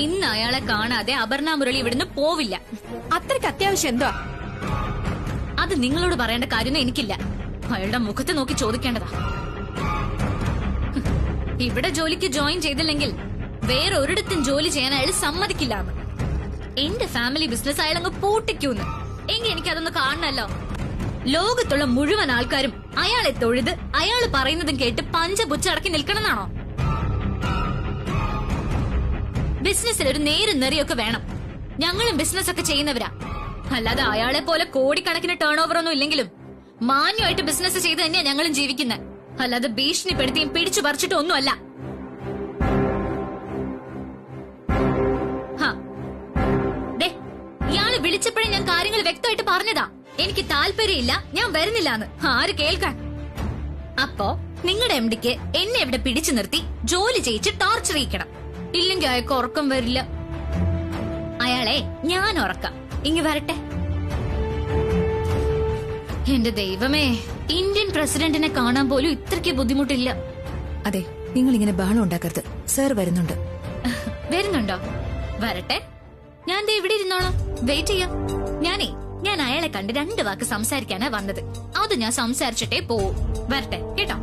ഇന്ന് അയാളെ കാണാതെ അപർണ മുരളി ഇവിടുന്ന് പോവില്ല. അത്രയ്ക്ക് അത്യാവശ്യം എന്തോ? അത് നിങ്ങളോട് പറയേണ്ട കാര്യമൊന്നും എനിക്കില്ല. അയാളുടെ മുഖത്ത് നോക്കി ചോദിക്കേണ്ടതാ. ഇവിടെ ജോലിക്ക് ജോയിൻ ചെയ്തില്ലെങ്കിൽ വേറെ ഒരിടത്തും ജോലി ചെയ്യാൻ അയാൾ സമ്മതിക്കില്ല. എന്റെ ഫാമിലി ബിസിനസ് അയാളങ്ങ് പൂട്ടിക്കൂന്ന്. എങ്കിൽ എനിക്ക് അതൊന്ന് കാണണല്ലോ. ലോകത്തുള്ള മുഴുവൻ ആൾക്കാരും അയാളെ തൊഴുത് അയാൾ പറയുന്നതും കേട്ട് പഞ്ചപുച്ചടക്കി നിൽക്കണമെന്നാണോ? ബിസിനസ്സിൽ ഒരു നേരും നെറിയൊക്കെ വേണം. ഞങ്ങളും ബിസിനസ് ഒക്കെ ചെയ്യുന്നവരാ. അല്ലാതെ അയാളെ പോലെ കോടിക്കണക്കിന് ടേൺ ഓവർ ഒന്നും ഇല്ലെങ്കിലും മാന്യമായിട്ട് ബിസിനസ് ചെയ്ത് തന്നെയാ ഞങ്ങളും ജീവിക്കുന്നത്. അല്ലാതെ ഭീഷണിപ്പെടുത്തിയും പിടിച്ചു പറിച്ചിട്ടും ഒന്നുമല്ല. ഇയാള് വിളിച്ചപ്പോഴേ ഞാൻ കാര്യങ്ങൾ വ്യക്തമായിട്ട് പറഞ്ഞതാ. എനിക്ക് താല്പര്യമില്ല, ഞാൻ വരുന്നില്ലാന്ന്. ആര് കേൾക്കാൻ? അപ്പോ നിങ്ങളുടെ എംഡിക്ക് എന്നെ ഇവിടെ പിടിച്ചു നിർത്തി ജോലി ചെയ്യിച്ച് ടോർച്ചർ ചെയ്യിക്കണം. ഇല്ലെങ്കിൽ അയാൾക്ക് ഉറക്കം വരില്ല. അയാളെ ഞാൻ ഉറക്കാം. ഇങ്ങ് വരട്ടെ. എന്റെ ദൈവമേ, ഇന്ത്യൻ പ്രസിഡന്റിനെ കാണാൻ പോലും ഇത്രയ്ക്ക് ബുദ്ധിമുട്ടില്ല. അതെ, നിങ്ങൾ ഇങ്ങനെ ബഹളം ഉണ്ടാക്കരുത്. സർ വരുന്നുണ്ട്. വരുന്നുണ്ടോ? വരട്ടെ. ഞാൻ ദേ ഇവിടെ ഇരുന്നോളാം. വെയിറ്റ് ചെയ്യാം. ഞാൻ അയാളെ കണ്ട് 2 വാക്ക് സംസാരിക്കാനാ വന്നത്. അത് ഞാൻ സംസാരിച്ചിട്ടേ പോവൂ. വരട്ടെ കേട്ടോ.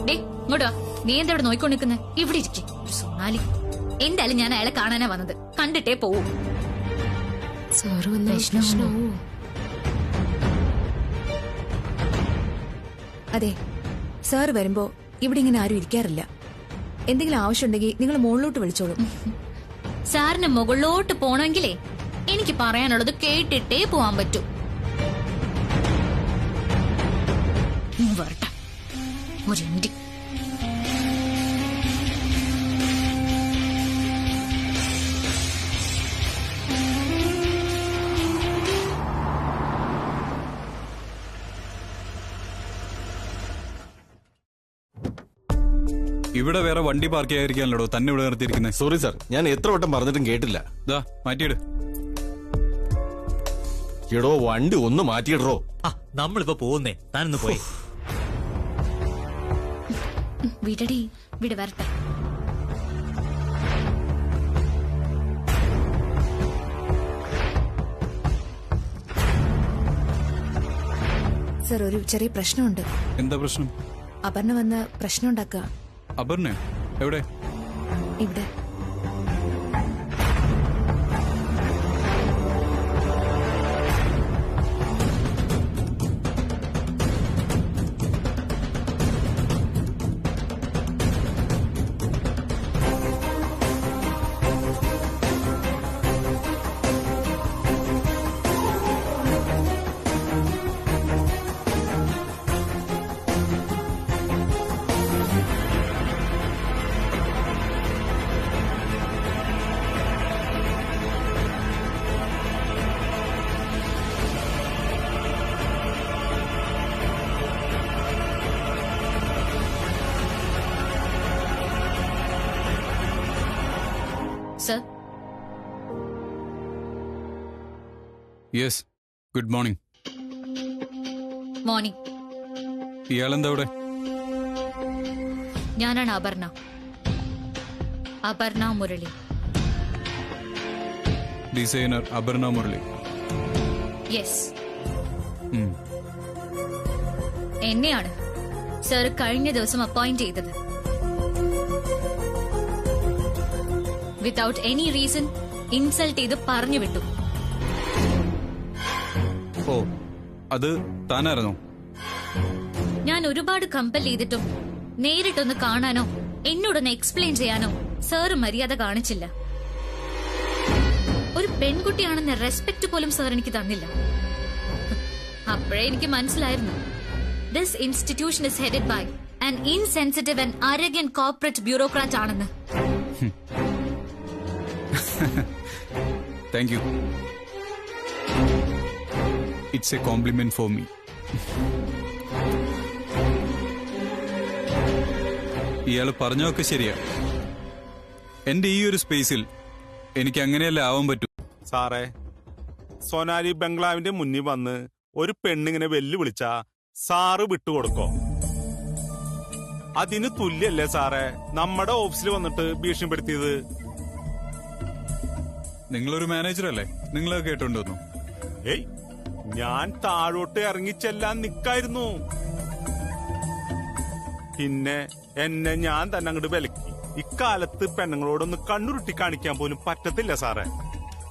ഡേ ഇങ്ങോട്ട് വാ. നീ എന്താ ഇവിടെ നോയിക്കൊണ്ടിരിക്കുന്നെ? ഇവിടെ ഇരിക്കും സോനാലി. എന്തായാലും ഞാൻ അയാളെ കാണാനാ വന്നത്. കണ്ടിട്ടേ പോവൂ. അതെ, സാർ വരുമ്പോ ഇവിടെ ഇങ്ങനെ ആരും ഇരിക്കാറില്ല. എന്തെങ്കിലും ആവശ്യമുണ്ടെങ്കിൽ നിങ്ങൾ മുകളിലോട്ട് വിളിച്ചോളൂ. സാറിന് മുകളിലോട്ട് പോണെങ്കിലേ എനിക്ക് പറയാനുള്ളത് കേട്ടിട്ടേ പോവാൻ പറ്റൂ. വരട്ടെ. ഒരെണ്ടി ഇവിടെ വേറെ വണ്ടി പാർക്ക് ചെയ്യാതിരിക്കാനല്ലോ തന്നെ ഇവിടെ നിർത്തിയിരിക്കുന്നത്. സോറി സാർ, ഞാൻ എത്ര വട്ടം പറഞ്ഞിട്ടും കേട്ടില്ല. മാറ്റിയിട്. എടോ വണ്ടി ഒന്ന് മാറ്റിയിടോ. നമ്മളിപ്പോ പോകുന്നേ, താനൊന്ന് പോയി. വിടടി, വിട്. വരട്ടെ. സർ, ഒരു ചെറിയ പ്രശ്നമുണ്ട്. എന്താ പ്രശ്നം? അപർണ വന്ന് പ്രശ്നം ഉണ്ടാക്കുക. അപർണ എവിടെ? ഇവിടെ. Sir. Yes, good morning. Morning. ഇയാളെന്താ ഇവിടെ? ഞാനാണ് അപർണ. അപർണ മുരളി. ഡിസൈനർ അപർണ മുരളി. യെസ്, എന്നെയാണ് സർ കഴിഞ്ഞ ദിവസം അപ്പോയിന്റ് ചെയ്തത്. വിതൗട്ട് എനി റീസൺ ഇൻസൾട്ട് ചെയ്ത് പറഞ്ഞു വിട്ടു. ഓ, അത് താനായിരുന്നോ? ഞാൻ ഒരുപാട് കമ്പൽ ചെയ്തിട്ടും നേരിട്ടൊന്ന് കാണാനോ എന്നോടൊന്ന് എക്സ്പ്ലെയിൻ ചെയ്യാനോ സാറ് മര്യാദ കാണിച്ചില്ല. ഒരു പെൺകുട്ടിയാണെന്ന റെസ്പെക്ട് പോലും സാർ എനിക്ക് തന്നില്ല. അപ്പോഴേ എനിക്ക് മനസ്സിലായിരുന്നു, this institution is headed by an insensitive and arrogant corporate bureaucrat ആണെന്ന്. Thank you. It's a compliment for me. ഇയാള് പറഞ്ഞൊക്കെ ശരിയാ. എന്റെ ഈ ഒരു സ്പേസിൽ എനിക്ക് അങ്ങനെയല്ല ആവാൻ പറ്റൂ. സാറേ, സോനാലി ബംഗ്ലാവിന്റെ മുന്നിൽ വന്ന് ഒരു പെണ്ണിങ്ങനെ വെല്ലുവിളിച്ചാ സാറ് വിട്ടുകൊടുക്കോ? അതിന് തുല്യല്ലേ സാറേ നമ്മുടെ ഓഫീസിൽ വന്നിട്ട് ഭീഷണിപ്പെടുത്തിയത്? നിങ്ങളൊരു മാനേജർ അല്ലേ? നിങ്ങളത് കേട്ടോണ്ട് വന്നു. ഏയ്, ഞാൻ താഴോട്ട് ഇറങ്ങിച്ചെല്ലാൻ നിക്കായിരുന്നു. പിന്നെ എന്നെ ഞാൻ തന്നെ അങ്ങോട്ട് വിലക്കി. ഇക്കാലത്ത് പെണ്ണുങ്ങളോടൊന്ന് കണ്ണുരുട്ടി കാണിക്കാൻ പോലും പറ്റത്തില്ല സാറേ.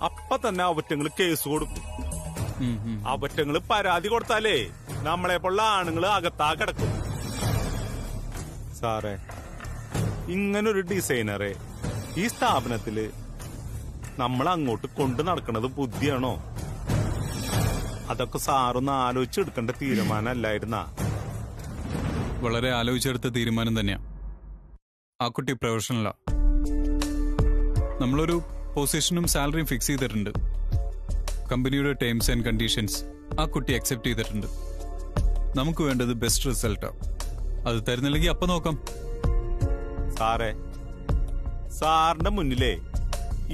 അപ്പൊ തന്നെ അവറ്റങ്ങള് കേസ് കൊടുക്കും. അവറ്റങ്ങള് പരാതി കൊടുത്താലേ നമ്മളെ പോലുള്ള ആണുങ്ങള് അകത്താ കിടക്കും. സാറേ, ഇങ്ങനൊരു ഡിസൈനറെ ഈ സ്ഥാപനത്തില് നമ്മൾ അങ്ങോട്ട് കൊണ്ടു നടക്കുന്നത് ബുദ്ധിയാണോ? അതൊക്കെ സാറൊന്ന് ആലോചിച്ചെടുക്കേണ്ട തീരുമാനമല്ലായിരുന്ന? വളരെ ആലോചിച്ചെടുത്ത തീരുമാനം തന്നെയാ. ആ കുട്ടി പ്രൊഫഷണലാ. നമ്മളൊരു പൊസിഷനും സാലറിയും ഫിക്സ് ചെയ്തിട്ടുണ്ട്. കമ്പനിയുടെ ടേംസ് ആൻഡ് കണ്ടീഷൻസ് ആ കുട്ടി അക്സെപ്റ്റ് ചെയ്തിട്ടുണ്ട്. നമുക്ക് വേണ്ടത് ബെസ്റ്റ് റിസൾട്ടാ. അത് തരുന്നില്ലെങ്കിൽ അപ്പൊ നോക്കാം. സാറേ, സാറിന്റെ മുന്നിലേ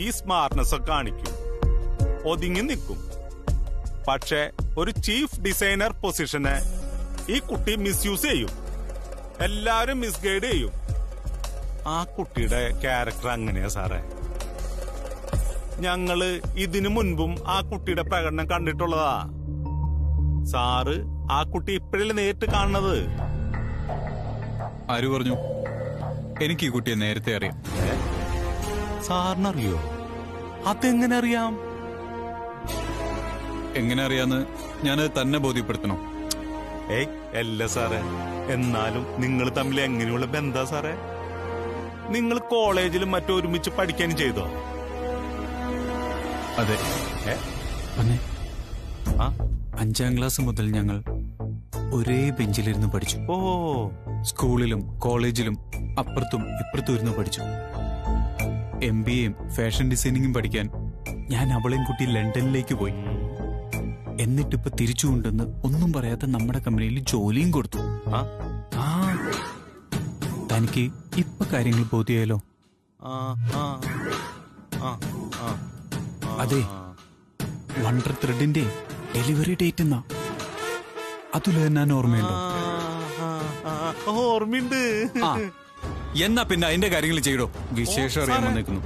ഈ സ്മാർട്ട്നെസ് ഒക്കെ കാണിക്കും, ഒതുങ്ങി നിൽക്കും. പക്ഷെ ഒരു ചീഫ് ഡിസൈനർ പൊസിഷനെ ഈ കുട്ടി മിസ്യൂസ് ചെയ്യും. എല്ലാരും മിസ്ഗൈഡ് ചെയ്യും. ആ കുട്ടിയുടെ ക്യാരക്ടർ അങ്ങനെയാ സാറേ. ഞങ്ങള് ഇതിനു മുൻപും ആ കുട്ടിയുടെ പ്രകടനം കണ്ടിട്ടുള്ളതാ. സാറ് ആ കുട്ടി ഇപ്പോഴല്ലേ നേരിട്ട് കാണുന്നത്? ആര് പറഞ്ഞു? എനിക്ക് ഈ കുട്ടിയെ നേരത്തെ അറിയാം. സാറിനറിയോ? അതെങ്ങനെ അറിയാം? എങ്ങനെ അറിയാന്ന് ഞാനത് തന്നെ ബോധ്യപ്പെടുത്തണോ? ഏയ് അല്ല സാറേ. എന്നാലും നിങ്ങൾ തമ്മിൽ എങ്ങനെയുള്ള ബന്ധാ സാറേ? നിങ്ങൾ കോളേജിലും മറ്റും ഒരുമിച്ച് പഠിക്കാനും ചെയ്തോ? അതെ. ആ, 5ാം ക്ലാസ് മുതൽ ഞങ്ങൾ ഒരേ ബെഞ്ചിലിരുന്ന് പഠിച്ചു. ഓ, സ്കൂളിലും കോളേജിലും അപ്പുറത്തും ഇപ്പുറത്തും ഇരുന്ന് പഠിച്ചു. MBAയും ഫാഷൻ ഡിസൈനിങ്ങും പഠിക്കാൻ ഞാൻ അവളെയും കുട്ടി ലണ്ടനിലേക്ക് പോയി. എന്നിട്ടിപ്പോ തിരിച്ചുകൊണ്ടെന്ന് ഒന്നും പറയാത്ത നമ്മുടെ കമ്പനിയിൽ ജോലിയും കൊടുത്തു. തനിക്ക് ഇപ്പൊ കാര്യങ്ങൾ ബോധ്യായാലോ? അതെ, വണ്ടർ ത്രെഡിന്റെ ഡെലിവറി ഡേറ്റ് എന്നാ. അതുല ഞാൻ ഓർമ്മയുണ്ടോ? ഓർമ്മയുണ്ട്. എന്നാ പിന്നെ അതിന്റെ കാര്യങ്ങൾ ചെയ്തോ. വിശേഷം അറിയാൻ വന്നേക്കുന്നു.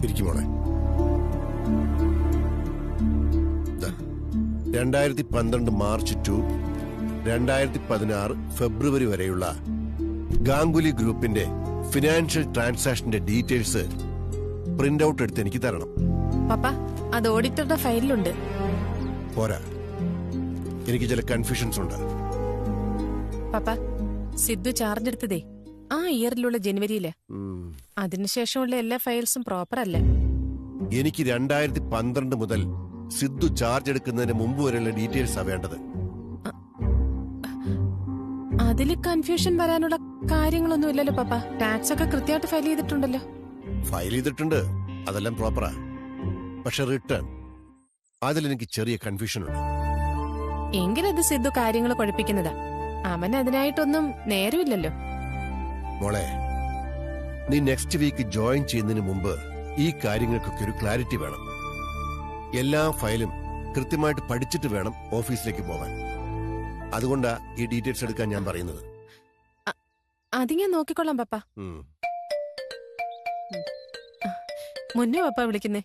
ഇരിക്കുമോളെ. 2012 മാർച്ച് ടു 2016 ഫെബ്രുവരി വരെയുള്ള ഗാംഗുലി ഗ്രൂപ്പിന്റെ ഫിനാൻഷ്യൽ ട്രാൻസാക്ഷന്റെ ഡീറ്റെയിൽസ് പ്രിന്റ് ഔട്ട് എടുത്ത് എനിക്ക് തരണം. പപ്പ, അത് ഓഡിറ്ററുടെ ഫയലിലുണ്ട്. പോരാ, എനിക്ക് ചില കൺഫ്യൂഷൻസ് ഉണ്ട്. പപ്പ, സിദ്ധു ചാർജ് എടുത്തതേ ആ ഇയറിലുള്ള ജനുവരിയില്. അതിനുശേഷമുള്ള എല്ലാ ഫയൽസും പ്രോപ്പർ അല്ല. എനിക്ക് 2012 മുതൽ സിദ്ധു ചാർജ് എടുക്കുന്നതിന് മുമ്പ് വരെയുള്ള ഡീറ്റെയിൽസാ വേണ്ടത്. അതില് കൺഫ്യൂഷൻ വരാനുള്ള കാര്യങ്ങളൊന്നും ഇല്ലല്ലോ പപ്പ. ടാക്സ് ഒക്കെ കൃത്യമായിട്ട് ഫയൽ ചെയ്തിട്ടുണ്ടല്ലോ. ഫയൽ ചെയ്തിട്ടുണ്ട്, അതെല്ലാം പ്രോപ്പറാ. പക്ഷെ റിട്ടേൺ, അതിലെനിക്ക് ചെറിയ കൺഫ്യൂഷൻ ഉണ്ട്. എങ്കിലത് സിദ്ധു കാര്യങ്ങൾ കുഴപ്പിക്കുന്നതാ. അവൻ അതിനായിട്ടൊന്നും നേരമില്ലല്ലോ. മോളെ, നീ നെക്സ്റ്റ് വീക്ക് ജോയിൻ ചെയ്യുന്നതിന് മുമ്പ് ഈ കാര്യങ്ങൾക്കൊക്കെ ഒരു ക്ലാരിറ്റി വേണം. എല്ലാ ഫയലും കൃത്യമായിട്ട് പഠിച്ചിട്ട് വേണം ഓഫീസിലേക്ക് പോകാൻ. അതുകൊണ്ടാ ഈ ഡീറ്റെയിൽസ് എടുക്കാൻ ഞാൻ പറയുന്നത്. അത് ഞാൻ നോക്കിക്കൊള്ളാം പപ്പ. മുന്നേ പപ്പ വിളിക്കുന്നേ.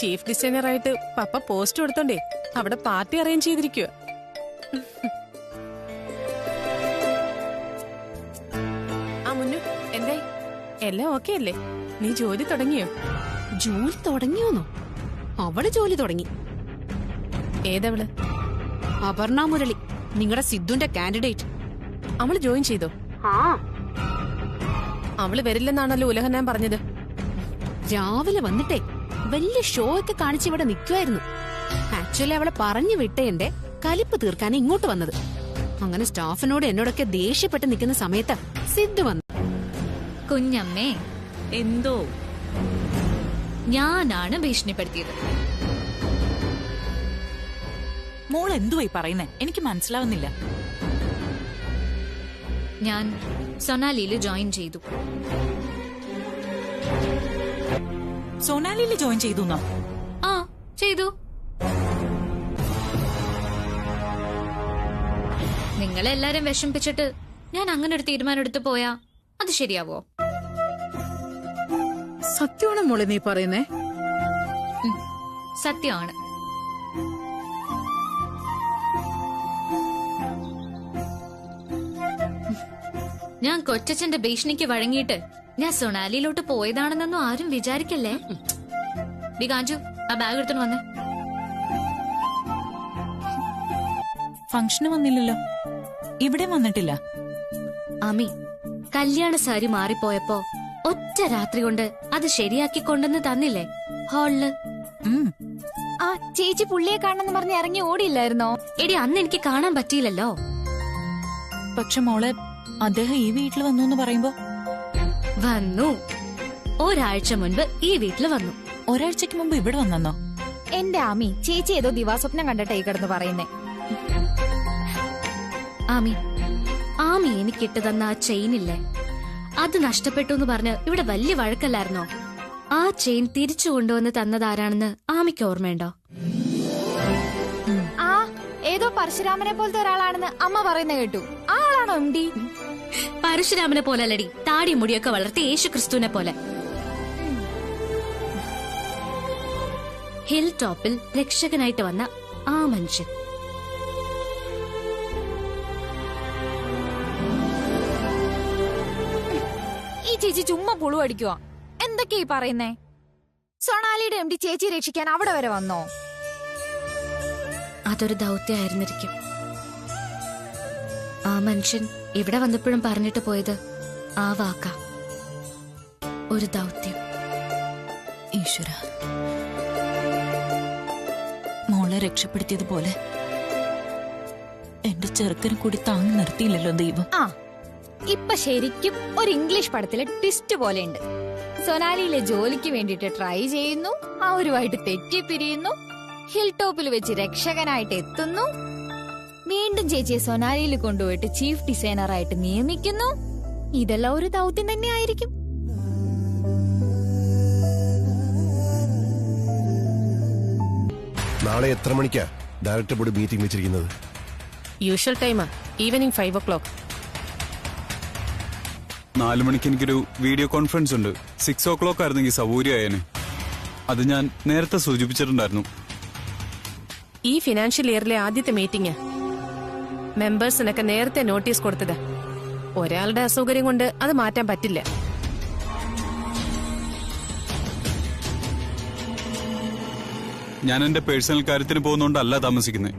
ചീഫ് ഡിസൈനറായിട്ട് പപ്പ പോസ്റ്റ് കൊടുത്തോണ്ടേ അവിടെ പാർട്ടി അറേഞ്ച് ചെയ്തിരിക്കുക. ആ മുന്നു, എന്തായി? എല്ലാം ഓക്കെ അല്ലേ? നീ ജോലി തുടങ്ങിയോ? ജോലി തുടങ്ങിയോന്നോ? അവള് ജോലി തുടങ്ങി. ഏതവള്? അപർണ മുരളി, നിങ്ങളുടെ സിദ്ധുന്റെ കാൻഡിഡേറ്റ്. അവള് ജോയിൻ ചെയ്തോ? അവള് വരില്ലെന്നാണല്ലോ ഉലഹനാൻ പറഞ്ഞത്. രാവിലെ വന്നിട്ടേ വലിയ ഷോ ഒക്കെ കാണിച്ച് ഇവിടെ നിൽക്കുമായിരുന്നു. ആക്ച്വലി അവളെ പറഞ്ഞു വിട്ടേന്റെ കലിപ്പ് തീർക്കാൻ ഇങ്ങോട്ട് വന്നത്. അങ്ങനെ സ്റ്റാഫിനോട് എന്നോടൊക്കെ ദേഷ്യപ്പെട്ട് നിൽക്കുന്ന സമയത്ത് സിദ്ധു വന്നു. കുഞ്ഞമ്മേ, എന്തോ? ഞാനാണ് ഭീഷണിപ്പെടുത്തിയത്. മോൾ എന്തുവായി പറയുന്നേ? എനിക്ക് മനസ്സിലാവുന്നില്ല. ഞാൻ സൊനാലിയില് ജോയിൻ ചെയ്തു. സൊനാലിയിൽ ജോയിൻ ചെയ്തു? ആ, ചെയ്തു. നിങ്ങളെല്ലാരും വിഷമിപ്പിച്ചിട്ട് ഞാൻ അങ്ങനെ ഒരു തീരുമാനം എടുത്തു പോയാ അത് ശരിയാവോ? സത്യമാണോ മോളെ നീ പറയുന്നേ? സത്യമാണ്. ഞാൻ കൊച്ചച്ഛന്റെ ഭീഷണിക്ക് വഴങ്ങിയിട്ട് ഞാൻ സൊണാലിയിലോട്ട് പോയതാണെന്നൊന്നും ആരും വിചാരിക്കല്ലേ. ഡി കാഞ്ചു, ആ ബാഗ് എടുത്തോണ്ട് വന്നേ. ഫംഗ്ഷന് വന്നില്ലല്ലോ, ഇവിടെ വന്നിട്ടില്ല. അമി, കല്യാണ സാരി മാറിപ്പോയപ്പോ ഒറ്റ രാത്രി കൊണ്ട് അത് ശരിയാക്കി കൊണ്ടുവന്ന് തന്നില്ലേ ഹാളില്? ആ ചേച്ചി പുള്ളിയെ കാണണമെന്ന് പറഞ്ഞ് ഇറങ്ങി ഓടിയില്ലായിരുന്നോ? എടി, അന്ന് എനിക്ക് കാണാൻ പറ്റിയില്ലല്ലോ. പക്ഷെ മോളെ, അദ്ദേഹം ഈ വീട്ടിൽ വന്നു എന്ന് പറയുമ്പോ? വന്നു. ഒരാഴ്ച മുൻപ് ഈ വീട്ടിൽ വന്നു. ഒരാഴ്ചക്ക് മുമ്പ് ഇവിടെ വന്നോ? എന്റെ ആമി, ചേച്ചി ഏതോ ദിവാസ്വപ്നം കണ്ടിട്ടായി കിടന്ന് പറയുന്നേ. ആമി, ആമി എനിക്കിട്ട് തന്ന ആ ചെയിനില്ലേ, അത് നഷ്ടപ്പെട്ടു എന്ന് പറഞ്ഞ് ഇവിടെ വലിയ വഴക്കല്ലായിരുന്നോ? ആ ചെയിൻ തിരിച്ചു കൊണ്ടുവന്ന് തന്നതാരാണെന്ന് ആമിക്ക് ഓർമ്മയുണ്ടോ? ആ ഏതോ പരശുരാമനെ പോലത്തെ ഒരാളാണെന്ന് അമ്മ പറയുന്ന കേട്ടു. ആ ആളാണോ എം ഡി? പരശുരാമനെ പോലെ അല്ലടി, താടി മുടിയൊക്കെ വളർത്തി യേശു ക്രിസ്തുവിനെ പോലെ. ഹിൽ ടോപ്പിൽ രക്ഷകനായിട്ട് വന്ന ആ മനുഷ്യൻ. ഈ ചേച്ചി ചുമ്മാ പുളു അടിക്കുവാ. എന്തൊക്കെയാ ഈ പറയുന്നേ? സൊണാലിയുടെ എം ഡി ചേച്ചി രക്ഷിക്കാൻ അവിടെ വരെ വന്നോ? അതൊരു ദൗത്യമായിരുന്നിരിക്കും. ആ മനുഷ്യൻ ഇവിടെ വന്നപ്പോഴും പറഞ്ഞിട്ട് പോയത് ആ വാക്ക, ഒരു ദൗത്യം. ഈശ്വര, മോളെ രക്ഷപ്പെടുത്തിയതുപോലെ എന്റെ ചെറുക്കനും കൂടി താങ്ങി നിർത്തിയില്ലല്ലോ ദൈവം. ആ ഇപ്പൊ ശരിക്കും ഒരു ഇംഗ്ലീഷ് പടത്തിലെ ട്വിസ്റ്റ് പോലെയുണ്ട്. സൊനാലിയിലെ ജോലിക്ക് വേണ്ടിട്ട് ട്രൈ ചെയ്യുന്നു, അവരുമായിട്ട് തെറ്റിപ്പിരിയുന്നു, ഹിൽ ടോപ്പിൽ വെച്ച് രക്ഷകനായിട്ട് എത്തുന്നു, വീണ്ടും ചേച്ചിയെ സൊനാലിയിൽ കൊണ്ടുപോയിട്ട് ചീഫ് ഡിസൈനറായിട്ട് നിയമിക്കുന്നു. ഇതെല്ലാം ഒരു ദൗത്യം തന്നെ ആയിരിക്കും. നാളെ എത്ര മണിക്കാ ഡയറക്ടർ ബോർഡ് മീറ്റിംഗ് വെച്ചിരിക്കുന്നത്? യൂഷ്വൽ ടൈമാ, ഈവനിങ് 5 o'clock. 4 മണിക്ക് എനിക്കൊരു വീഡിയോ കോൺഫറൻസ് ഉണ്ട്. 6 o'clock ആയിരുന്നെങ്കിൽ സൗകര്യമായേനെ. അത് ഞാൻ നേരത്തെ സൂചിപ്പിച്ചിട്ടുണ്ടായിരുന്നു. ഈ ഫിനാൻഷ്യൽ ഇയറിലെ ആദ്യത്തെ മീറ്റിംഗ് മെമ്പേഴ്സിനൊക്കെ നേരത്തെ നോട്ടീസ് കൊടുത്തത്. ഒരാളുടെ അസൗകര്യം കൊണ്ട് അത് മാറ്റാൻ പറ്റില്ല. ഞാൻ എന്റെ പേഴ്സണൽ കാര്യത്തിന് പോകുന്നോണ്ടല്ല താമസിക്കുന്നത്.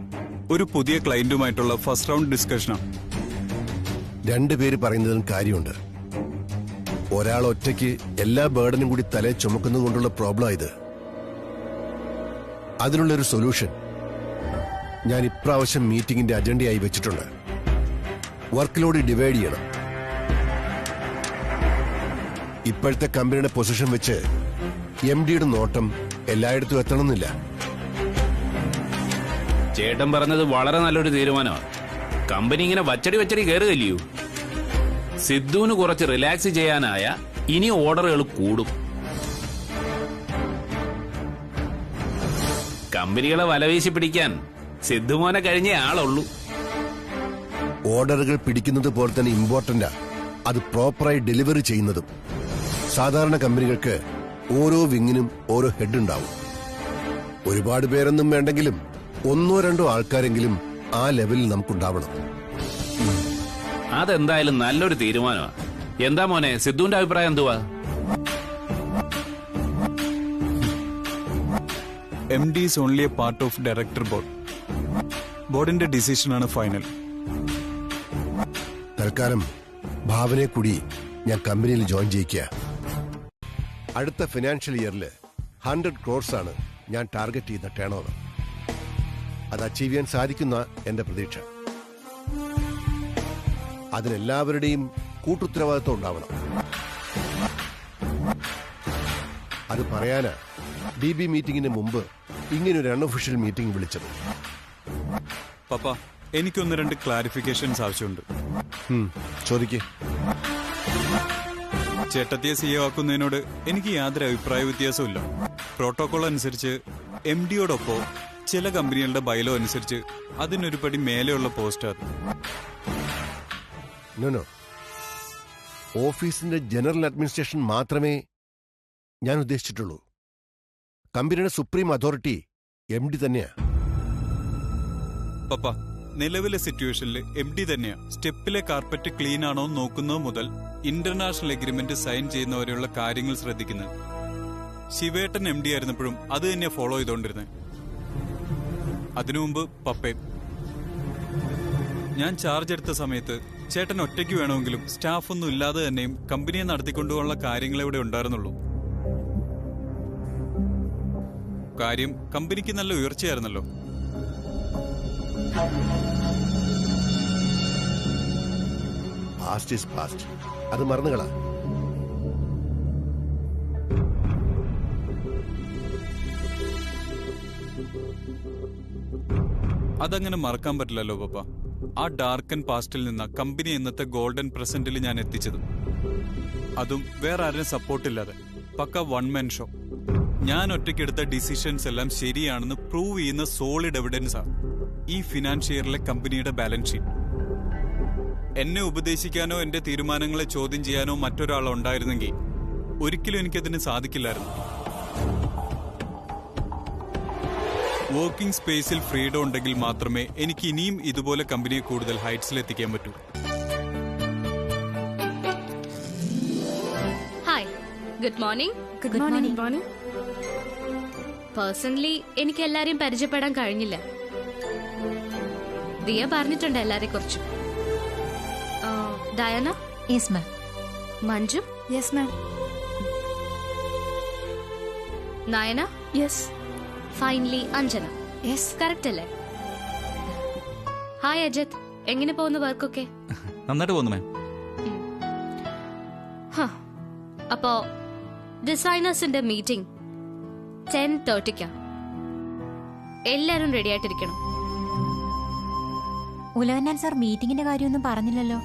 ഒരു പുതിയ ക്ലയന്റുമായിട്ടുള്ള ഫസ്റ്റ് റൗണ്ട് ഡിസ്കഷനാണ്. രണ്ടുപേര് പറയുന്നതിന് കാര്യമുണ്ട്. ഒരാൾ ഒറ്റയ്ക്ക് എല്ലാ ബേർഡനും കൂടി തലേ ചുമക്കുന്നത് കൊണ്ടുള്ള പ്രോബ്ലം ഇത്. അതിനുള്ളൊരു സൊല്യൂഷൻ ഞാൻ ഇപ്രാവശ്യം മീറ്റിംഗിന്റെ അജണ്ടയായി വെച്ചിട്ടുണ്ട്. വർക്ക് ലോഡ് ഡിവൈഡ് ചെയ്യണം. ഇപ്പോഴത്തെ കമ്പനിയുടെ പൊസിഷൻ വെച്ച് എം ഡിയുടെ നോട്ടം എല്ലായിടത്തും എത്തണമെന്നില്ല. ചേട്ടൻ പറഞ്ഞത് വളരെ നല്ലൊരു തീരുമാനമാണ്. കമ്പനി ഇങ്ങനെ വച്ചടി കയറുകല്ലയോ. സിദ്ധുവിന് കുറച്ച് റിലാക്സ് ചെയ്യാനായ ഇനി ഓർഡറുകൾ കൂടും. കമ്പനികളെ വലവീശി പിടിക്കാൻ സിദ്ധുമോനെ കഴിഞ്ഞേ ആളുള്ളൂ. ഓർഡറുകൾ പിടിക്കുന്നത് പോലെ തന്നെ ഇമ്പോർട്ടന്റാ അത് പ്രോപ്പറായി ഡെലിവറി ചെയ്യുന്നതും. സാധാരണ കമ്പനികൾക്ക് ഓരോ വിങ്ങിനും ഓരോ ഹെഡ് ഉണ്ടാവും. ഒരുപാട് പേരൊന്നും വേണ്ടെങ്കിലും 1-2 ആൾക്കാരെങ്കിലും ആ ലെവലിൽ നമുക്കുണ്ടാവണം. അതെന്തായാലും നല്ലൊരു തീരുമാനമാണ്. എന്താ മോനെ, സിദ്ധുവിന്റെ അഭിപ്രായം എന്തുവാ? MD is only A part of director board. ബോർഡിന്റെ ഡിസിഷനാണ് ഫൈനൽ. തൽക്കാലം ഭാവനയെ കൂടി ഞാൻ കമ്പനിയിൽ ജോയിൻ ചെയ്യിക്കുക. അടുത്ത ഫിനാൻഷ്യൽ ഇയറിൽ 100 crores ആണ് ഞാൻ ടാർഗറ്റ് ചെയ്യുന്ന ടേൺ ഓവർ. അത് അച്ചീവ് ചെയ്യാൻ സാധിക്കുന്ന എന്റെ പ്രതീക്ഷ. അതിനെല്ലാവരുടെയും കൂട്ടുത്തരവാദിത്വം ഉണ്ടാവണം. അത് പറയാനാ DB മീറ്റിംഗിന് മുമ്പ് ഇങ്ങനൊരു അൺഒഫീഷ്യൽ മീറ്റിംഗ് വിളിച്ചത്. പപ്പ, എനിക്കൊന്ന് 2 ക്ലാരിഫിക്കേഷൻസ് ആവശ്യമുണ്ട്. ചോദിക്കേ. ചേട്ടത്തിയെ CEO ആക്കുന്നതിനോട് എനിക്ക് യാതൊരു അഭിപ്രായ വ്യത്യാസമില്ല. പ്രോട്ടോകോൾ അനുസരിച്ച് MD യോടൊപ്പം ചില കമ്പനികളുടെ ബൈലോ അനുസരിച്ച് അതിനൊരു പടി മേലെയുള്ള പോസ്റ്റ് അത്. നോ ഓഫീസിന്റെ ജനറൽ അഡ്മിനിസ്ട്രേഷൻ മാത്രമേ ഞാൻ ഉദ്ദേശിച്ചിട്ടുള്ളൂ. കമ്പനിയുടെ സുപ്രീം അതോറിറ്റി MD തന്നെയാ. പപ്പ, നിലവിലെ സിറ്റുവേഷനിൽ MD തന്നെയാ സ്റ്റെപ്പിലെ കാർപ്പറ്റ് ക്ലീൻ ആണോ നോക്കുന്നത് മുതൽ ഇന്റർനാഷണൽ എഗ്രിമെന്റ് സൈൻ ചെയ്യുന്നവരെയുള്ള കാര്യങ്ങൾ ശ്രദ്ധിക്കുന്നത്. ശിവേട്ടൻ MD ആയിരുന്നപ്പോഴും അത് തന്നെയാ ഫോളോ ചെയ്തോണ്ടിരുന്നത്. അതിനു മുമ്പ് പപ്പയും. ഞാൻ ചാർജ് എടുത്ത സമയത്ത് ചേട്ടൻ ഒറ്റയ്ക്ക് വേണമെങ്കിലും സ്റ്റാഫൊന്നും ഇല്ലാതെ തന്നെയും കമ്പനിയെ നടത്തിക്കൊണ്ടുപോകാനുള്ള കാര്യങ്ങൾ ഇവിടെ ഉണ്ടായിരുന്നുള്ളൂ. കാര്യം കമ്പനിക്ക് നല്ല ഉയർച്ചയായിരുന്നല്ലോ. പാസ്റ്റ് ഈസ് പാസ്റ്റ്, അത് മറന്നുകളാ. അതങ്ങനെ മറക്കാൻ പറ്റില്ലല്ലോ പപ്പ. ആ ഡാർക്കൻ പാസ്റ്റിൽ നിന്ന് കമ്പനി ഇന്നത്തെ ഗോൾഡൻ പ്രസന്റിൽ ഞാൻ എത്തിച്ചത്, അതും വേറെ ആരും സപ്പോർട്ടില്ലാതെ, പക്ക വൺ മാൻ ഷോ. ഞാൻ ഒറ്റയ്ക്കെടുത്ത ഡിസിഷൻസ് എല്ലാം ശരിയാണെന്ന് പ്രൂവ് ചെയ്യുന്ന സോളിഡ് എവിഡൻസാ ഈ ഫിനാൻഷ്യറിലെ കമ്പനിയുടെ ബാലൻസ് ഷീറ്റ്. എന്നെ ഉപദേശിക്കാനോ എന്റെ തീരുമാനങ്ങളെ ചോദ്യം ചെയ്യാനോ മറ്റൊരാൾ ഉണ്ടായിരുന്നെങ്കിൽ ഒരിക്കലും എനിക്കതിന് സാധിക്കില്ലായിരുന്നു. വർക്കിംഗ് സ്പേസിൽ ഫ്രീഡം ഉണ്ടെങ്കിൽ മാത്രമേ എനിക്ക് ഇനിയും ഇതുപോലെ കമ്പനിയെ കൂടുതൽ ഹൈറ്റ്സിൽ എത്തിക്കാൻ പറ്റൂ. Hi, good morning. Good morning. Personally എനിക്ക് എല്ലാരെയും പരിചയപ്പെടാൻ കഴിഞ്ഞില്ല. ദിയ പറഞ്ഞിട്ടുണ്ട് എല്ലാരെ കുറിച്ചും. Diana? Yes ma'am. Manju? Yes ma'am. Nayana? Yes. Finally Anjana? Yes. Correct അല്ലേ? ഹായ് അജിത്, എങ്ങനെ പോകുന്നു വർക്കൊക്കെ? നന്നായിട്ട് പോകുന്നു മാം. അപ്പോ ഡിസൈനേഴ്സിന്റെ മീറ്റിംഗ് 10:30 എല്ലാരും റെഡി ആയിട്ടിരിക്കണം. ഉലവന്നാൻ സാർ മീറ്റിംഗിന്റെ കാര്യമൊന്നും പറഞ്ഞില്ലല്ലോ.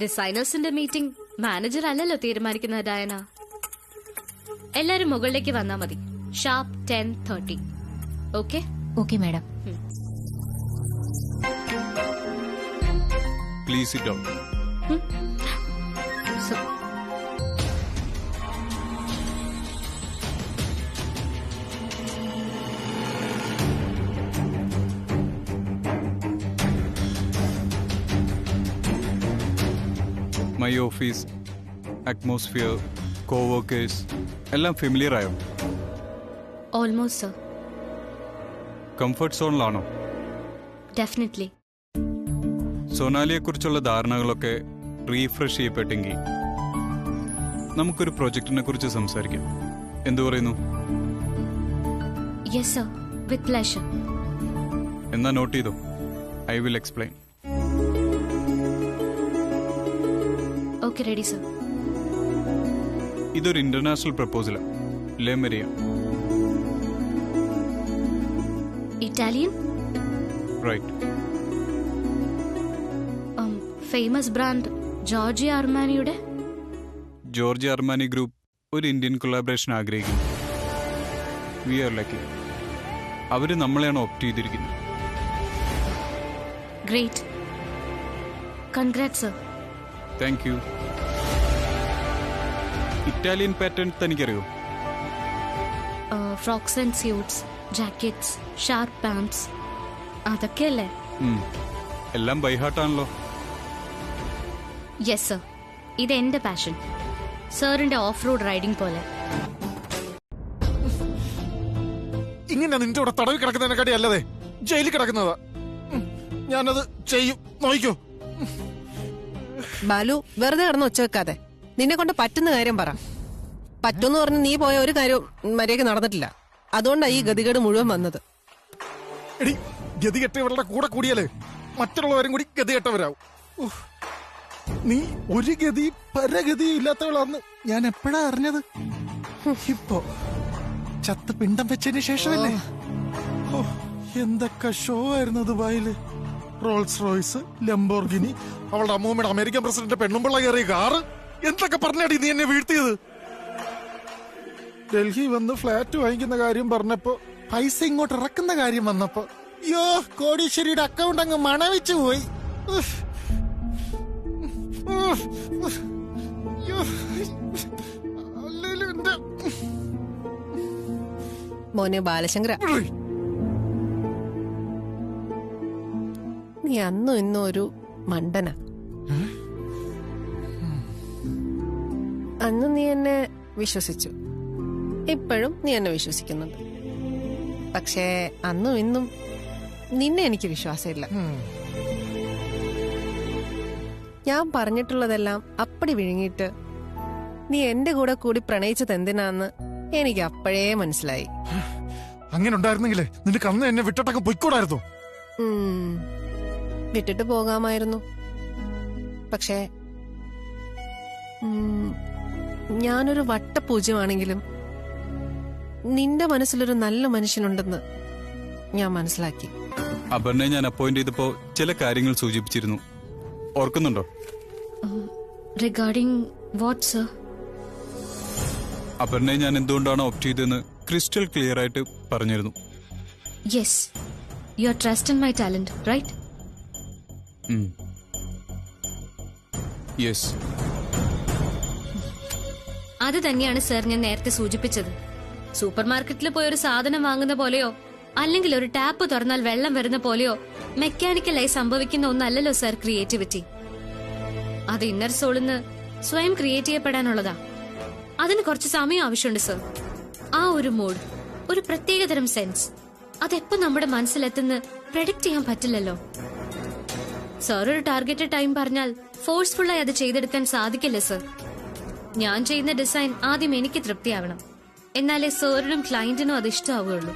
ഡിസൈനേഴ്സിന്റെ മീറ്റിംഗ് മാനേജർ അല്ലല്ലോ തീരുമാനിക്കുന്നത് ഡയന. എല്ലാരും മുകളിലേക്ക് വന്നാ മതി. Sharp 10:30. Okay? Okay madam. Please sit down. My office, atmosphere, coworkers എല്ലാം ഫെമിലിയർ ആയോ? Almost sir. കംഫർട്ട് സോണിലാണോ? ഡെഫിനറ്റ്ലി. സൊനാലിയെക്കുറിച്ചുള്ള ധാരണകളൊക്കെ റീഫ്രഷ് ചെയ്യപ്പെട്ടെങ്കിൽ നമുക്കൊരു പ്രൊജക്ടിനെ കുറിച്ച് സംസാരിക്കാം. എന്തു പറയുന്നു? Yes sir, with pleasure. എന്നാ നോട്ട് ചെയ്തോ, I will explain. Okay, ready sir. ഇതൊരു ഇന്റർനാഷണൽ പ്രപ്പോസലാണ്. Lemaria. Italian? Right. Famous brand Georgia അർമാനിയുടെ? ജോർജിയ അർമാനി ഗ്രൂപ്പ് ഒരു ഇന്ത്യൻ കൊളാബറേഷൻ ആഗ്രഹിക്കുന്നു. We are lucky. അവര് നമ്മളെയാണ് ഓപ്റ്റ് ചെയ്തിരിക്കുന്നത്. Great. Congrats sir. Thank you. Italian pattern തനിക്കറിയോ? Frocks and suits, jackets, sharp pants, അതൊക്കെയല്ലേ? എല്ലാം ബൈഹാർട്ടാണല്ലോ. യെസ് സർ, ഇത് എന്റെ പാഷൻ. സാറിന്റെ ഓഫ് റോഡ് റൈഡിംഗ് പോലെ. ഇങ്ങനെ നിന്റെ കൂടെ തടവി കിടക്കുന്നതിനെക്കാട്ടി അല്ലതേ ജയിലിൽ കിടക്കുന്നതാ. ഞാനത് ചെയ്യും, നോയിക്കോ. ബാലു, വെറുതെ കിടന്ന് ഒച്ച വെക്കാതെ നിന്നെ കൊണ്ട് പറ്റുന്ന കാര്യം പറ. പറ്റൂന്ന് പറഞ്ഞ് നീ പോയ ഒരു കാര്യവും മര്യാദയ്ക്ക് നടന്നിട്ടില്ല. അതുകൊണ്ടാ ഈ ഗതികേട് മുഴുവൻ വന്നത്. എടി, ഗതികെട്ടവരുടെ കൂടെ കൂടിയാലേ മറ്റുള്ളവരും കൂടി ഗതികെട്ടവരാവും. നീ ഒരു ഗതി പരഗതിയും ഇല്ലാത്തവളാന്ന് ഞാൻ എപ്പോഴാ അറിഞ്ഞത്? ഇപ്പോ ചത്ത് പിണ്ടം വെച്ചതിന് ശേഷമല്ലേ? എന്തൊക്കെ ഷോ ആയിരുന്നു ദുബായില്. റോൾസ് റോയ്സ്, ലംബോർഗിനി, അവളുടെ അമ്മൂമ്മയുടെ അമേരിക്കൻ പ്രസിഡന്റ് പെണ്ണുമ്പിള്ള കയറിയ കാറ്, എന്തൊക്കെ പറഞ്ഞാടി നീ എന്നെ വീഴ്ത്തിയത്. ഡൽഹി വന്ന് ഫ്ലാറ്റ് വാങ്ങിക്കുന്ന കാര്യം പറഞ്ഞപ്പോ പൈസ ഇങ്ങോട്ട് ഇറക്കുന്ന കാര്യം വന്നപ്പോ യോ കോടീശ്വരിയുടെ അക്കൗണ്ട് അങ്ങ് മണവിച്ചു പോയി. മോനെ ബാലശങ്കര, നീ അന്നും ഇന്നും ഒരു മണ്ടന. അന്ന് നീ എന്നെ വിശ്വസിച്ചു, ഇപ്പോഴും നീ എന്നെ വിശ്വസിക്കുന്നുണ്ട്. പക്ഷേ അന്നും ഇന്നും നിന്നെ എനിക്ക് വിശ്വാസമില്ല. ഞാൻ പറഞ്ഞിട്ടുള്ളതെല്ലാം അപ്പടി വിഴുങ്ങിയിട്ട് നീ എന്റെ കൂടെ കൂടി പ്രണയിച്ചത് എന്തിനാന്ന് എനിക്ക് അപ്പോഴേ മനസ്സിലായി. അങ്ങനെ ഉണ്ടായിരുന്നെങ്കിലേ നിന്റെ കന്ന് എന്നെ വിട്ടിട്ടൊക്കെ പൊയ്ക്കൂടായിരുന്നു. വിട്ടിട്ട് പോകാമായിരുന്നു. പക്ഷേ ഞാനൊരു വട്ടപൂജ്യമാണെങ്കിലും നിന്റെ മനസ്സിലൊരു നല്ല മനുഷ്യനുണ്ടെന്ന് ഞാൻ മനസ്സിലാക്കി. അപർണയെ ഞാൻ അപ്പോയിന്റ് ചെയ്തപ്പോ ചില കാര്യങ്ങൾ സൂചിപ്പിച്ചിരുന്നു, ഓർക്കുന്നുണ്ടോ? Regarding what sir? അപർണയെ ഞാൻ എന്തുകൊണ്ടാണ് ഓപ്റ്റ് ചെയ്തതെന്ന് ക്രിസ്റ്റൽ ക്ലിയർ ആയിട്ട് പറഞ്ഞിരുന്നു. Yes, you are trust in my talent, right? Yes. അത് തന്നെയാണ് സർ ഞാൻ നേരത്തെ സൂചിപ്പിച്ചത്. സൂപ്പർ മാർക്കറ്റിൽ പോയി ഒരു സാധനം വാങ്ങുന്ന പോലെയോ അല്ലെങ്കിൽ ഒരു ടാപ്പ് തുറന്നാൽ വെള്ളം വരുന്ന പോലെയോ മെക്കാനിക്കലായി സംഭവിക്കുന്ന ഒന്നല്ലല്ലോ സർ ക്രിയേറ്റിവിറ്റി. അത് ഇന്നർ സോളിന്ന് സ്വയം ക്രിയേറ്റ് ചെയ്യപ്പെടാനുള്ളതാ. അതിന് കുറച്ച് സമയം ആവശ്യമുണ്ട് സർ. ആ ഒരു മൂഡ്, ഒരു പ്രത്യേകതരം സെൻസ്, അതെപ്പോ നമ്മുടെ മനസ്സിലെത്തുന്ന പ്രെഡിക്റ്റ് ചെയ്യാൻ പറ്റില്ലല്ലോ. സർ ഒരു ടാർഗറ്റഡ് ടൈം പറഞ്ഞാൽ ഫോഴ്സ്ഫുള്ളായി അത് ചെയ്തെടുക്കാൻ സാധിക്കില്ല സർ. ഞാൻ ചെയ്യുന്ന ഡിസൈൻ ആദ്യം എനിക്ക് തൃപ്തിയാവണം, എന്നാലേ സാറിനും ക്ലയന്റിനും അത് ഇഷ്ടമാവുകയുള്ളൂ.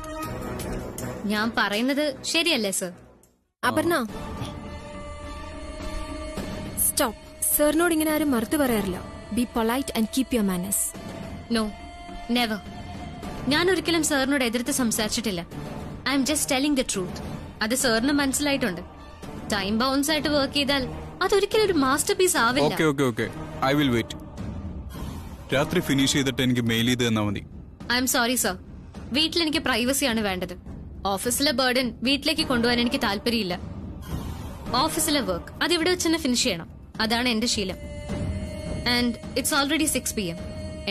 ഞാൻ പറയുന്നത് ശരിയല്ലേ സർ? അപർണ, സ്റ്റോപ്പ്. സാറിനോട് ഇങ്ങനെ ആരും മറുത്തു പറയാറില്ല. Be polite and keep your manners. No, never. ഞാൻ ഒരിക്കലും സാറിനോട് എതിർത്ത് സംസാരിച്ചിട്ടില്ല. I'm just telling the truth. അത് സാറിന് മനസ്സിലായിട്ടുണ്ട്. ടൈം ബൗൺസ് ആയിട്ട് വർക്ക് ചെയ്താൽ അതൊരിക്കലും ഒരു മാസ്റ്റർ പീസ് ആവില്ല. I will wait. രാത്രി ഫിനിഷ് ചെയ്തിട്ട് എനിക്ക് മെയിൽ ചെയ്ത് തന്നാ മതി. ഐ എം സോറി സർ, വീട്ടിൽ എനിക്ക് പ്രൈവസിയാണ് വേണ്ടത്. ഓഫീസിലെ ബർഡൻ വീട്ടിലേക്ക് കൊണ്ടുപോകാൻ എനിക്ക് താല്പര്യമില്ല. ഓഫീസിലെ വർക്ക് അത് ഇവിടെ വെച്ച് തന്നെ ഫിനിഷ് ചെയ്യണം, അതാണ് എന്റെ ശീലം. And it's already 6 PM.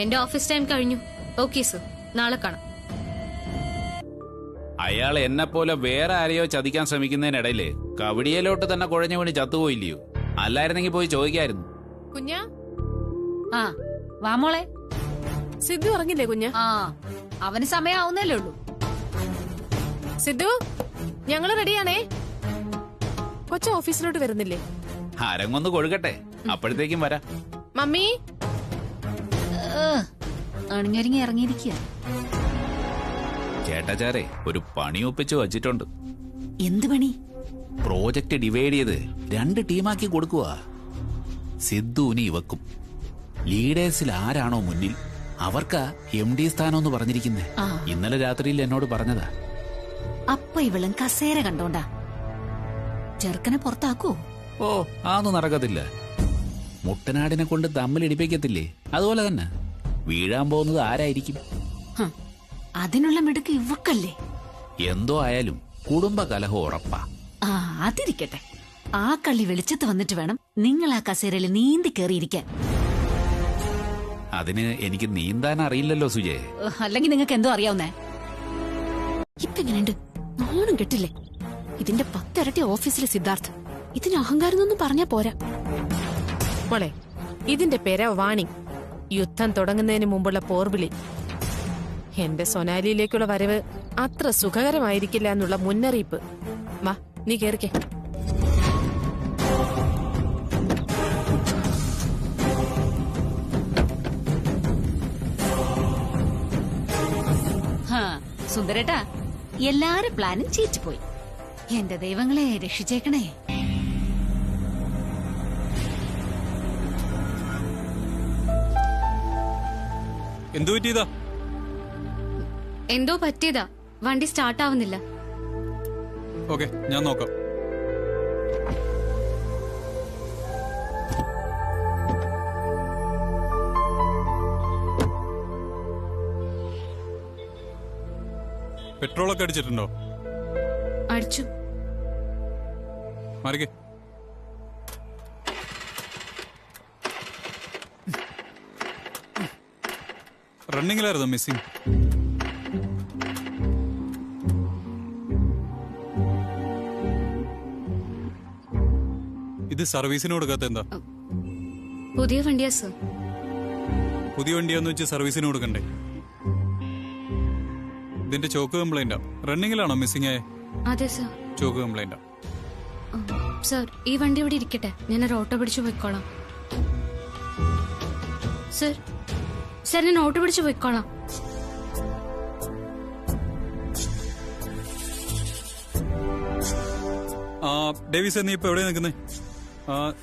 എന്റെ ഓഫീസ് ടൈം കഴിഞ്ഞു. ഓക്കെ സർ, നാളെ കാണാം. അയാൾ എന്നെ പോലെ വേറെ ആരെയോ ചതിക്കാൻ ശ്രമിക്കുന്നതിനിടയില് കവടിയയിലോട്ട് തന്നെ കുഴഞ്ഞു വീണ് ചത്തുപോയില്ലയോ? അല്ലായിരുന്നെങ്കിൽ പോയി ചോദിക്കായിരുന്നു. കുഞ്ഞാ, ആ വാമോളെ. സിദ്ധു ഇറങ്ങില്ലേ കുഞ്ഞ്? ആ, അവന് സമയാവുന്നല്ലേ ഉള്ളൂ. സിദ്ധു, ഞങ്ങള് റെഡിയാണേ. കൊച്ചു ഓഫീസിലോട്ട് വരുന്നില്ലേ? അരങ്ങൊന്ന് കൊഴുകട്ടെ, അപ്പോഴത്തേക്കും വരാം. മമ്മി അണിഞ്ഞൊരുങ്ങി ഇറങ്ങിയിരിക്കുക. ചേട്ടാച്ചാരെ ഒരു പണി ഒപ്പിച്ച് വച്ചിട്ടുണ്ട്. എന്ത് പണി? പ്രോജക്റ്റ് ഡിവൈഡ് ചെയ്ത് 2 ടീമാക്കി കൊടുക്കുക. സിദ്ധുവിന് ഇവക്കും. ലീഡേഴ്സിൽ ആരാണോ മുന്നിൽ അവർക്കാ MD സ്ഥാനം എന്ന് പറഞ്ഞിരിക്കുന്നേ. ഇന്നലെ രാത്രിയിൽ എന്നോട് പറഞ്ഞതാ. അപ്പൊ ഇവളും കസേര കണ്ടോണ്ടാ ചെറുക്കനെ പുറത്താക്കൂ? ഓ, അതൊന്നും നടക്കത്തില്ല. മുട്ടനാടിനെ കൊണ്ട് തമ്മിലിടിപ്പിക്കത്തില്ലേ, അതുപോലെ തന്നെ വീഴാൻ പോകുന്നത് ആരായിരിക്കും? അതിനുള്ള മിടുക്ക് ഇവക്കല്ലേ? എന്തോ ആയാലും കുടുംബ കലഹം ഉറപ്പാ. ആ, അതിരിക്കട്ടെ. ആ കള്ളി വെളിച്ചത്ത് വന്നിട്ട് വേണം നിങ്ങൾ ആ കസേരയിൽ നീന്തി കയറിയിരിക്കാൻ. അതിന് എനിക്ക് നീന്താൻ അറിയില്ലല്ലോ സുജയ്. അല്ലെങ്കിൽ നിങ്ങൾക്ക് എന്തോ അറിയാവുന്നേ. ഇപ്പൊ എങ്ങനെയുണ്ട്? നാണം കെട്ടില്ലേ? ഇതിന്റെ 10 ഇരട്ടി ഓഫീസിലെ സിദ്ധാർത്ഥ്. ഇതിന് അഹങ്കാരം ഒന്നും പറഞ്ഞാ പോരാ. മോളെ, ഇതിന്റെ പേരാ വാണിംഗ്. യുദ്ധം തുടങ്ങുന്നതിന് മുമ്പുള്ള പോർവിളി. എന്റെ സൊനാലിയിലേക്കുള്ള വരവ് അത്ര സുഖകരമായിരിക്കില്ല എന്നുള്ള മുന്നറിയിപ്പ്. വാ, നീ കേറിക്കേ. സുന്ദരേട്ടാ, എല്ലാരും പ്ലാനും ചീറ്റിപ്പോയി. എന്റെ ദൈവങ്ങളെ രക്ഷിച്ചേക്കണേ. എന്തു പറ്റിയതാ? എന്തോ പറ്റിയതാ, വണ്ടി സ്റ്റാർട്ട് ആവുന്നില്ല. ഓക്കെ, ഞാൻ നോക്കാം. പെട്രോളൊക്കെ അടിച്ചിട്ടുണ്ടോ? അടിച്ചു. മാറിക്കേ. റണ്ണിങ്ങിലായിരുന്നോ മിസ്സിംഗ്? ഇത് സർവീസിന് കൊടുക്കാത്ത എന്താ? പുതിയ വണ്ടിയാ സർ. പുതിയ വണ്ടിയാന്ന് വെച്ച് സർവീസിന് കൊടുക്കണ്ടേ? ഇതിന്റെ ചോക്ക് കംപ്ലൈന്റാ. റണ്ണിങ്ങിലാണോ മിസ്സിംഗ് ആയ? അതെ സർ. ചോക്ക് കംപ്ലൈന്റാ. സർ ഈ വണ്ടി ഇവിടെ ഇരിക്കട്ടെ, ഞാനൊരു ഓട്ടോ പിടിച്ചു പോയിക്കോളാം. സർ സർ ഞാൻ ഓട്ടോ പിടിച്ചു പോയിക്കോളാം. ഡേവിസ്, നീ ഇപ്പൊ എവിടെയാ നിൽക്കുന്നേ?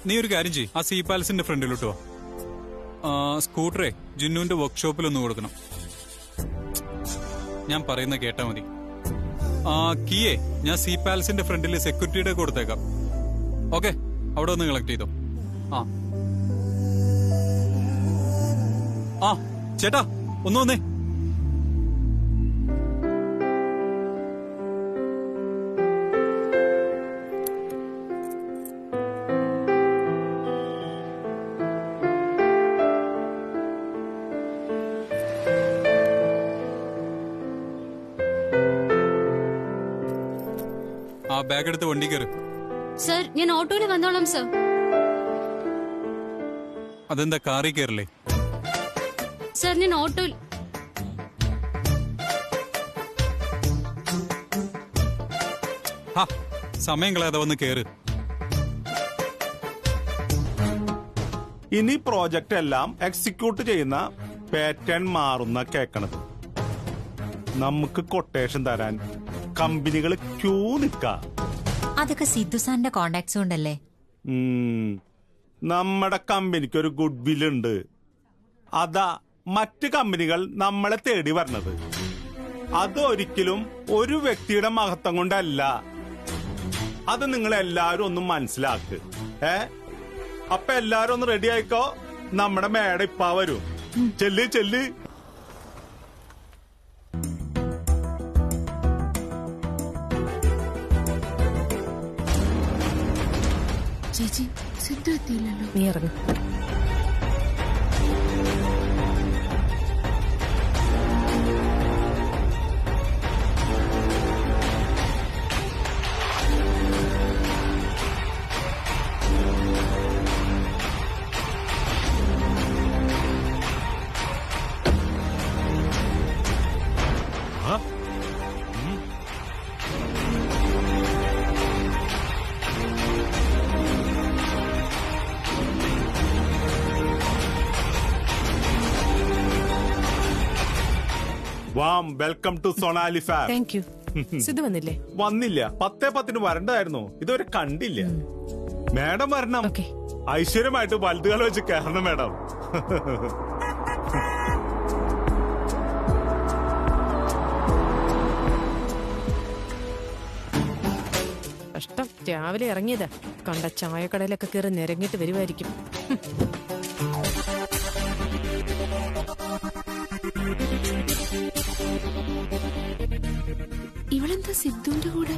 നീ ഒരു കാര്യം ചെയ്യ്, ആ സീ പാലസിന്റെ ഫ്രണ്ടിലോട്ട് വാ. സ്കൂട്ടറെ ജിന്നുവിന്റെ വർക്ക്ഷോപ്പിലൊന്ന് കൊടുക്കണം. ഞാൻ പറയുന്ന കേട്ടാ മതി. കീയെ ഞാൻ സീ പാലസിന്റെ ഫ്രണ്ടിൽ സെക്യൂരിറ്റിയുടെ കൊടുത്തേക്കാം. ഓക്കെ, അവിടെ ഒന്ന് കളക്ട് ചെയ്തോ. ആ ചേട്ടാ, ഒന്ന് വന്നേ. ആ ബാഗ് എടുത്ത് വണ്ടി കയറി. സർ ഞാൻ ഓട്ടോയിൽ വന്നോളാം സർ. അതെന്താ കാറിൽ കയറില്ലേ? സർ ഞാൻ ഓട്ടോയിൽ. സമയം കളയാതെ വന്ന് കയറ്. ഇനി പ്രോജക്റ്റ് എല്ലാം എക്സിക്യൂട്ട് ചെയ്യുന്ന പാറ്റേൺ മാറുന്ന കേക്കണത്. നമുക്ക് കൊട്ടേഷൻ തരാൻ കമ്പനികൾ ക്യൂ നിക്ക. അതൊക്കെ സിദ്ധു സാറിന്റെ കോണ്ടാക്ട്സ് കൊണ്ടല്ലേ? നമ്മുടെ കമ്പനിക്ക് ഒരു ഗുഡ് വിൽ ഉണ്ട്. അതാ മറ്റ് കമ്പനികൾ നമ്മളെ തേടി വരണത്. അതൊരിക്കലും ഒരു വ്യക്തിയുടെ മഹത്വം കൊണ്ടല്ല. അത് നിങ്ങൾ എല്ലാരും ഒന്ന് മനസ്സിലാക്ക്. അപ്പൊ എല്ലാരും ഒന്ന് റെഡി ആയിക്കോ. നമ്മുടെ മേഡം ഇപ്പാ വരും. ചെല്ല് ചെല്ല്. ചേച്ചി സിദ്ധു എത്തിയില്ലല്ലോ. നീ ഇറങ്ങും. Warm, welcome to Sonali farm. Thank you. Sidhu വന്നില്ലേ? വന്നില്ല. 10:10 വരണ്ടായിരുന്നു. ഇതുവരെ കണ്ടില്ല. മാഡം വരണം. ഐശ്വര്യമായിട്ട് വലുതുകാലം വെച്ച് കയറണം മാഡം. കഷ്ടം, രാവിലെ ഇറങ്ങിയതാ. കണ്ട ചായക്കടയിലൊക്കെ കയറി നിരങ്ങിട്ട് വരുമായിരിക്കും. ഇവളെന്താ സിദ്ധുവിന്റെ കൂടെ?